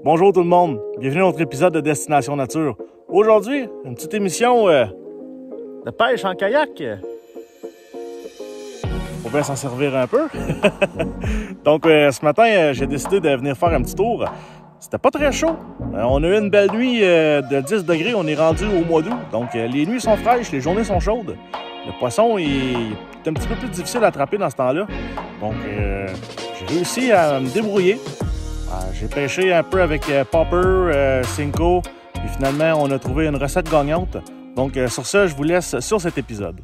Bonjour tout le monde, bienvenue à notre épisode de Destination Nature. Aujourd'hui, une petite émission de pêche en kayak. Faut bien s'en servir un peu. Donc ce matin, j'ai décidé de venir faire un petit tour. C'était pas très chaud. On a eu une belle nuit de 10 degrés, on est rendu au mois d'août. Donc les nuits sont fraîches, les journées sont chaudes. Le poisson est un petit peu plus difficile à attraper dans ce temps-là. Donc j'ai réussi à me débrouiller. J'ai pêché un peu avec Popper, Cinco, et finalement, on a trouvé une recette gagnante. Donc, sur ce, je vous laisse sur cet épisode.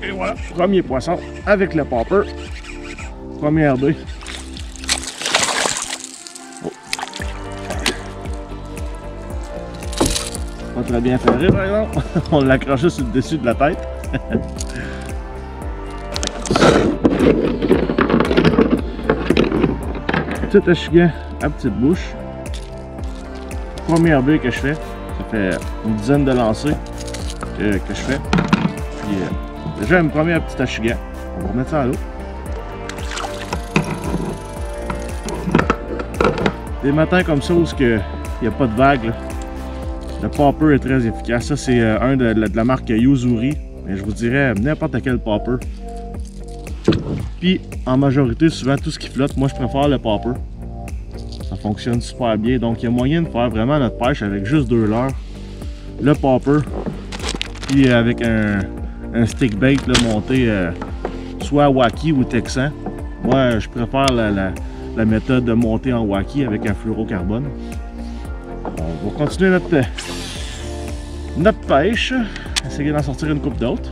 Et voilà, premier poisson avec le popper. Première baie. Oh. Pas très bien ferré par exemple. On l'accrochait sur le dessus de la tête. Petit achigan à petite bouche. Première baie que je fais. Ça fait une dizaine de lancers que je fais. Puis déjà une première petite achigan. On va remettre ça à l'eau. Des matins comme ça où il n'y a pas de vague, là, le popper est très efficace. Ça c'est un de la marque Yuzuri. Mais je vous dirais n'importe quel popper. Puis en majorité, souvent tout ce qui flotte, moi je préfère le popper. Ça fonctionne super bien. Donc il y a moyen de faire vraiment notre pêche avec juste 2 leurres. Le popper. Puis avec un stick bait là, monté soit Wacky ou Texan. Moi je préfère la méthode de monter en Wacky avec un fluorocarbone. On va continuer notre pêche. Essayer d'en sortir une coupe d'autres.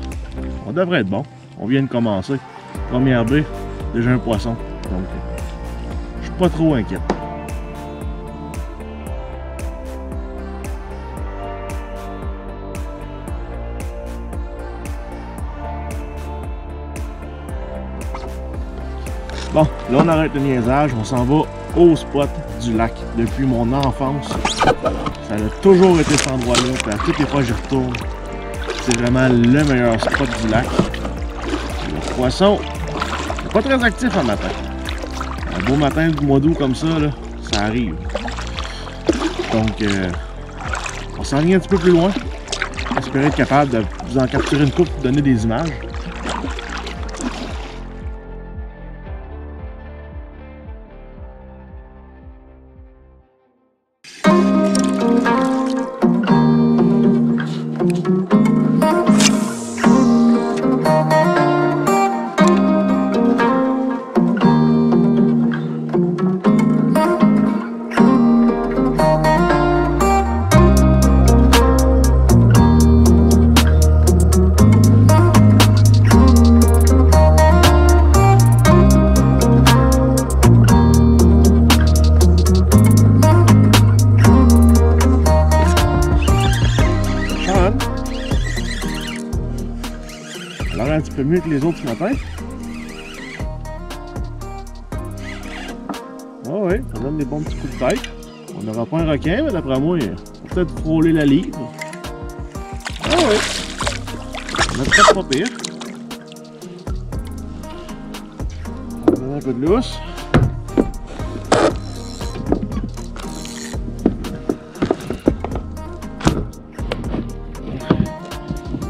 On devrait être bon. On vient de commencer. Première baie, déjà un poisson. Donc, je suis pas trop inquiet. Bon, là on arrête le niaisage. On s'en va au spot du lac. Depuis mon enfance, ça a toujours été cet endroit-là. Puis à toutes les fois que j'y retourne, c'est vraiment le meilleur spot du lac. Le poisson n'est pas très actif en matin. Un beau matin du mois d'août comme ça, là, ça arrive. Donc, on s'en vient un petit peu plus loin. Espérer être capable de vous en capturer une coupe pour donner des images. Elle a l'air un petit peu mieux que les autres ce matin. Ah oui, ça donne des bons petits coups de tête. On n'aura pas un requin, mais d'après moi, il va peut-être frôler la livre. Ah oui, on a peut-être pas pire. On va donner un peu de lousse.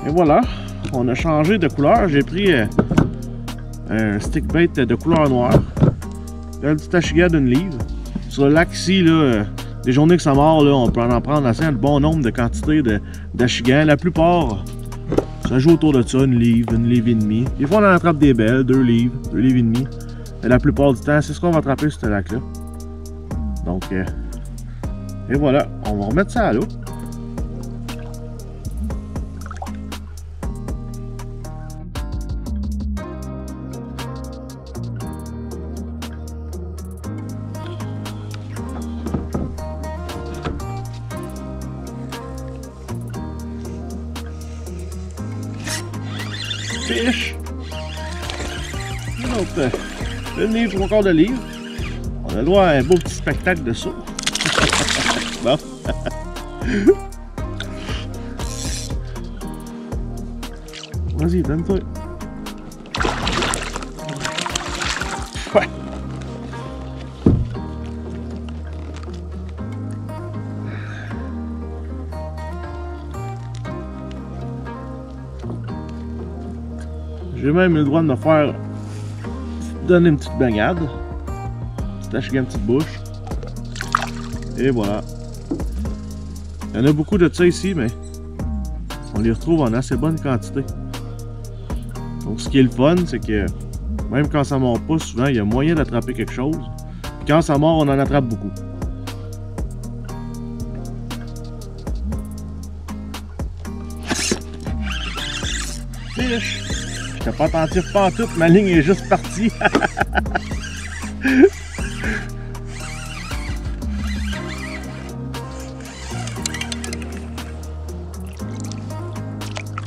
Et voilà, on a changé de couleur. J'ai pris un stick bait de couleur noire. Un petit achigan d'une livre. Sur le lac ici, là, les journées que ça mord, là, on peut en prendre assez un bon nombre de quantités d'achigans. La plupart, ça joue autour de ça, une livre et demie. Des fois, on en attrape des belles, 2 livres et demi. Mais la plupart du temps, c'est ce qu'on va attraper sur ce lac-là. Donc, et voilà, on va remettre ça à l'eau. Fiche! Une livre, 3 quarts de livre. On a le droit à un beau petit spectacle de ça. Bon. Vas-y, donne-toi. Ouais. J'ai même eu le droit de me faire donner une petite baignade. Petit achigan, une petite bouche. Et voilà. Il y en a beaucoup de ça ici, mais on les retrouve en assez bonne quantité. Donc ce qui est le fun, c'est que même quand ça mord pas, souvent il y a moyen d'attraper quelque chose. Puis quand ça mord, on en attrape beaucoup. Fiche! Je t'ai pas attentif pas en tout, ma ligne est juste partie.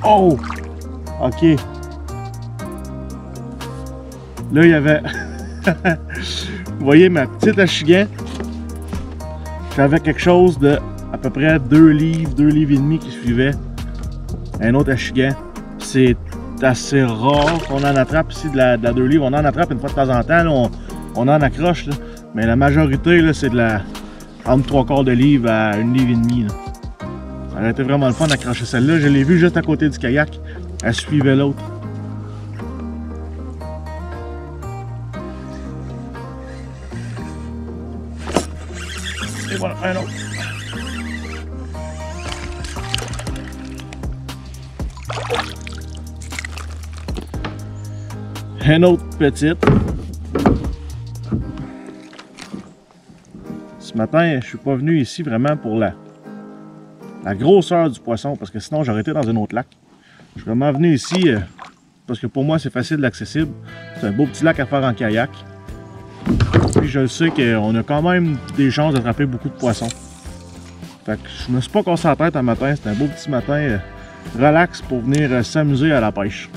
Oh! Ok. Là, il y avait... Vous voyez ma petite achigan? J'avais quelque chose de à peu près 2 livres et demi qui suivait. Un autre achigan. C'est assez rare qu'on en attrape ici de la 2 livres. On en attrape une fois de temps en temps. Là, on en accroche. Là. Mais la majorité, c'est de la entre 3 quarts de livre à 1 livre et demi. Là. Ça aurait été vraiment le fun d'accrocher celle-là. Je l'ai vue juste à côté du kayak. Elle suivait l'autre. Et voilà, un autre. Un autre petite. Ce matin, je suis pas venu ici vraiment pour la grosseur du poisson, parce que sinon j'aurais été dans un autre lac. Je suis vraiment venu ici parce que pour moi c'est facile d'accessible. C'est un beau petit lac à faire en kayak. Puis je sais qu'on a quand même des chances d'attraper beaucoup de poissons. Fait que je me suis pas cassé la tête un matin, c'était un beau petit matin relax pour venir s'amuser à la pêche.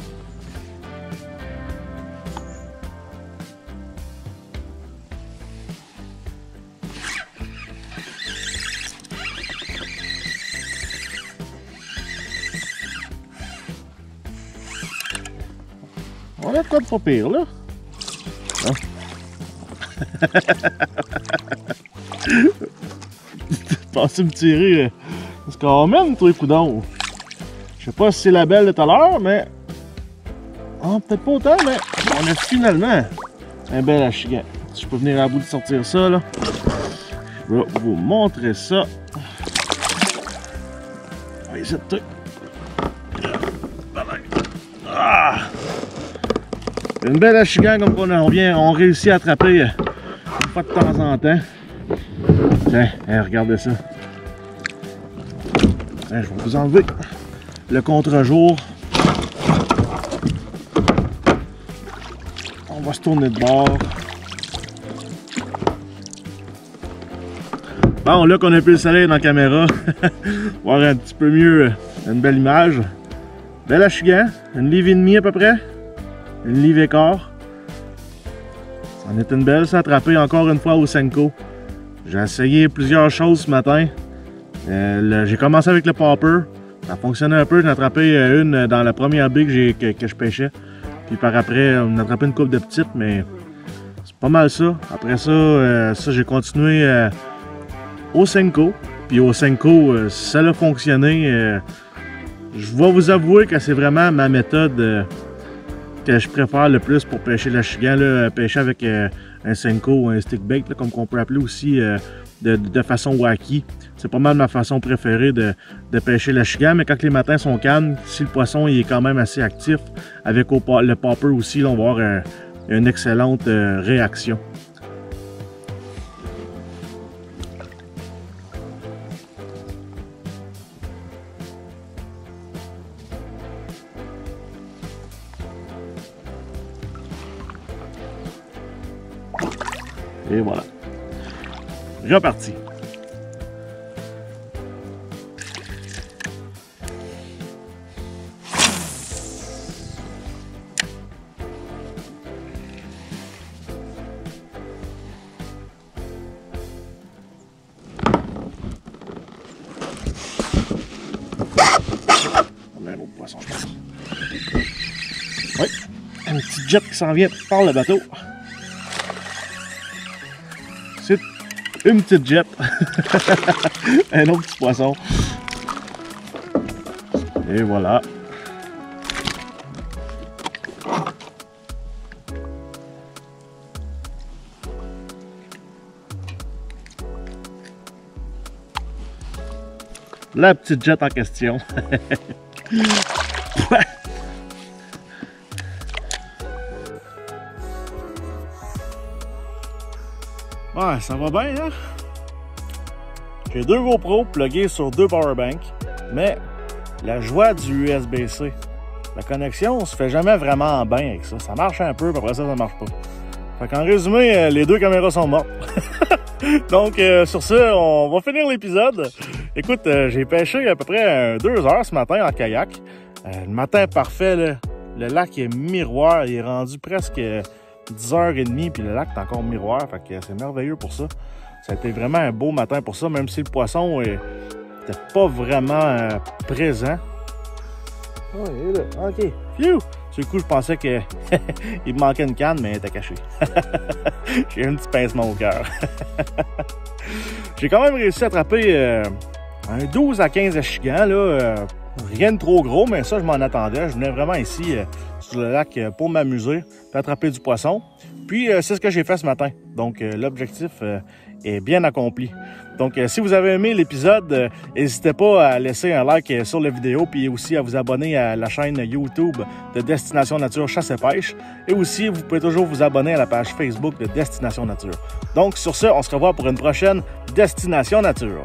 On a de quoi de pas pire là. Hein? Pensez me tirer ce qu'on mène, toi, coudon. Je sais pas si c'est la belle de tout à l'heure, mais. Oh, peut-être pas autant, mais on a finalement un bel achigan. Si je peux venir à bout de sortir ça, là. Je vais vous montrer ça. Allez, c'est tout. Ah! Une belle achigan comme on réussit à attraper une fois de temps en temps. Tiens, regardez ça. Tiens, je vais vous enlever le contre-jour. On va se tourner de bord. Bon, là qu'on a plus le soleil dans la caméra, voir un petit peu mieux une belle image. Bel achigan, une livre et demie à peu près, une livre et quart. Ça en est une belle, ça, attrapée encore une fois au Senko. J'ai essayé plusieurs choses ce matin. J'ai commencé avec le popper, ça fonctionnait un peu, j'en ai attrapé une dans la première baie que je pêchais. Puis par après, on a attrapé une couple de petites, mais c'est pas mal ça. Après ça, j'ai continué au Senko. Puis au Senko, ça a fonctionné. Je vais vous avouer que c'est vraiment ma méthode que je préfère le plus pour pêcher l'achigan, pêcher avec un Senko ou un stick bait, là, comme on peut appeler aussi de façon wacky. C'est pas mal ma façon préférée de pêcher l'achigan, mais quand les matins sont calmes, si le poisson il est quand même assez actif, avec le popper aussi, là, on va avoir une excellente réaction. Et voilà. Reparti. On a un autre poisson, je pense. Oui, un petit jet qui s'en vient par le bateau. C'est une petite jet. Un autre petit poisson. Et voilà. La petite jet en question. Ouais, ça va bien, hein? J'ai deux GoPro plugués sur deux powerbanks, mais la joie du USB-C, la connexion, on se fait jamais vraiment bien avec ça. Ça marche un peu, puis après ça, ça marche pas. Fait qu'en résumé, les deux caméras sont mortes. Donc, sur ce, on va finir l'épisode. Écoute, j'ai pêché à peu près 2 heures ce matin en kayak. Le matin parfait, là, le lac est miroir, il est rendu presque 10h30, puis le lac est encore miroir, fait que c'est merveilleux pour ça. Ça a été vraiment un beau matin pour ça, même si le poisson n'était pas vraiment présent. Oh, il est là, ok. Phew! Sur le coup, je pensais qu'il me manquait une canne, mais elle était cachée. J'ai un petit pincement au cœur. J'ai quand même réussi à attraper un 12 à 15 achigans, là. Rien de trop gros, mais ça, je m'en attendais. Je venais vraiment ici sur le lac pour m'amuser, pour attraper du poisson. Puis, c'est ce que j'ai fait ce matin. Donc, l'objectif est bien accompli. Donc, si vous avez aimé l'épisode, n'hésitez pas à laisser un like sur la vidéo, puis aussi à vous abonner à la chaîne YouTube de Destination Nature Chasse et Pêche. Et aussi, vous pouvez toujours vous abonner à la page Facebook de Destination Nature. Donc, sur ce, on se revoit pour une prochaine Destination Nature.